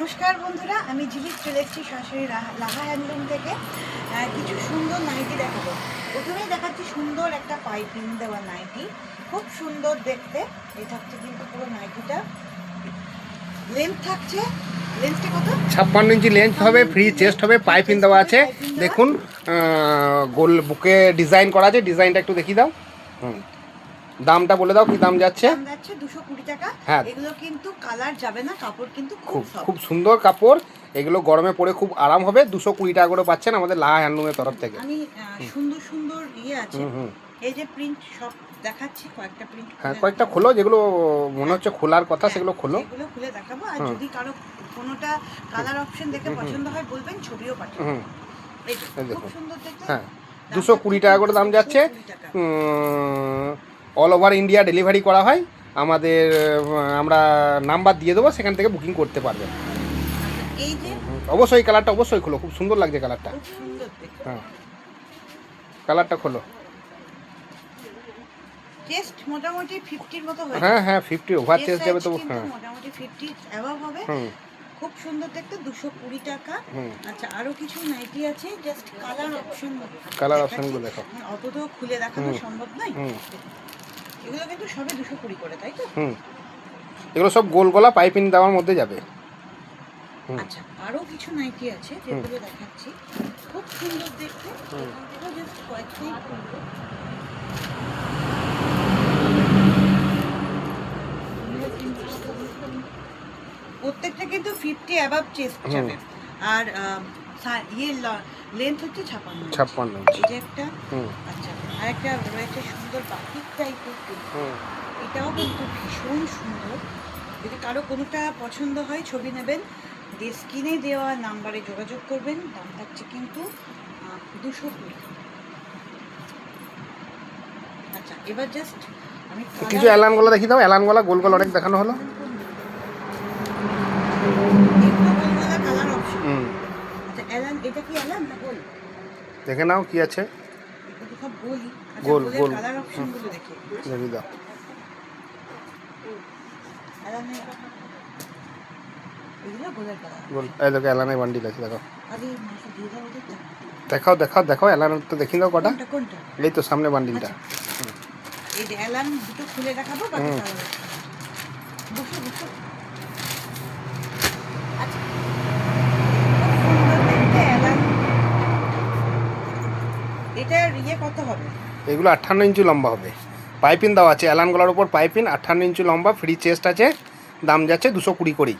নমস্কার বন্ধুরা, আমি ঝিলিক চলে এসেছি সরাসরি লাভা হ্যান্ডলুম থেকে। কিছু সুন্দর নাইটি দেখাবো। প্রথমেই দেখাচ্ছি সুন্দর একটা পাইপিং দেওয়া নাইটি, খুব সুন্দর দেখতে। এই থাকছে কিন্তু পুরো নাইটিটা, লেন্থ থাকছে, লেন্থটা কত? 56 ইঞ্চি লেন্থ হবে, ফ্রি চেস্ট হবে, পাইপিং দেওয়া আছে। দেখুন গোল বুকে ডিজাইন করা আছে, ডিজাইনটা একটু দেখিয়ে দাও। দামটা বলে দাও, কি দাম যাচ্ছে? দাম যাচ্ছে 220 টাকা। হ্যাঁ, এগুলো কিন্তু কালার যাবে না, কাপড় কিন্তু খুব সুন্দর কাপড়। এগুলো গরমে পরে খুব আরাম হবে। 220 টাকা করে পাচ্ছেন আমাদের লাহা হ্যান্ডলুমের তরফ থেকে। আমি সুন্দর সুন্দর আছে, এই যে প্রিন্ট সব দেখাচ্ছি, কয়েকটা প্রিন্ট। হ্যাঁ, কয়েকটা খোলো, যেগুলো মনে হচ্ছে খোলার কথা সেগুলো খোলো। এগুলো খুলে দেখাবো। আর যদি কারো কোনোটা কালার অপশন দেখে পছন্দ হয় বলবেন, ছবিও পাঠাবেন। এই দেখুন, খুব সুন্দর দেখতে। হ্যাঁ, 220 টাকা করে দাম যাচ্ছে। অল ওভার ইন্ডিয়া ডেলিভারি করা হয়। আমাদের আমরা নাম্বার দিয়ে দেবো, সেখান থেকে বুকিং করতে পারবেন। এই যে অবশ্যই কালারটা অবশ্যই খোলো, খুব সুন্দর লাগছে কালারটা। হ্যাঁ, কালারটা খোলো। চেস্ট মোটামুটি 50 এর মতো হয়ে। হ্যাঁ হ্যাঁ, 50 ওভার চেস্ট যাবে তো। হ্যাঁ, মোটামুটি 50 অ্যাবাভ হবে। খুব সুন্দর দেখতে, 220 টাকা। আচ্ছা, আরো কিছু নাইটি আছে, জাস্ট কালার অপশনগুলো দেখো। অত তো খুলে দেখানো সম্ভব নয়। এগুলো কিন্তু সবে 220 করে, তাই তো? এগুলো সব গোল গলা পাইপিং দেওয়ার মধ্যে যাবে। আচ্ছা, আরো কিছু নাইটি আছে যেগুলো দেখাচ্ছি, খুব সুন্দর দেখতে। জাস্ট কয়েকটাই খুলবো। প্রত্যেকটা কিন্তু 50 অ্যাবাভ চেস্ট যাবে। আর লেন্থ হচ্ছে 56 ইঞ্চি। এটা একটা। আচ্ছা, আরেকটা রয়েছে সুন্দর বাটিক টাইপের, এটাও কিন্তু ভীষণ সুন্দর। যদি কারো কোনোটা পছন্দ হয় ছবি নেবেন, দিয়ে স্ক্রিনে দেওয়া নাম্বারে যোগাযোগ করবেন। দাম থাকছে কিন্তু 220। আচ্ছা, এবার জাস্ট আমি কিছু অ্যালান গলা দেখিয়ে দাও। অ্যালান গলা, গোল গলা অনেক দেখানো হলো। এটা কি অ্যালান না গোল? দেখে নাও কি আছে। সব গোল। গোল গোল কালার অপশনগুলো দেখে দাও। গোল, এই দেখো অ্যালানের বান্ডিল আছে, দেখো। দেখাও দেখাও দেখাও, অ্যালান তো দেখিয়ে দাও কটা। এই তো সামনে বান্ডিলটা। এই যে অ্যালান দুটো খুলে দেখাবো। বসো বসো। এটার কত হবে? এগুলো 58 ইঞ্চি লম্বা হবে, পাইপিং দেওয়া আছে। অ্যালান গলার উপর পাইপিং, 58 ইঞ্চি লম্বা, ফ্রি চেস্ট আছে। দাম যাচ্ছে 220 করেই।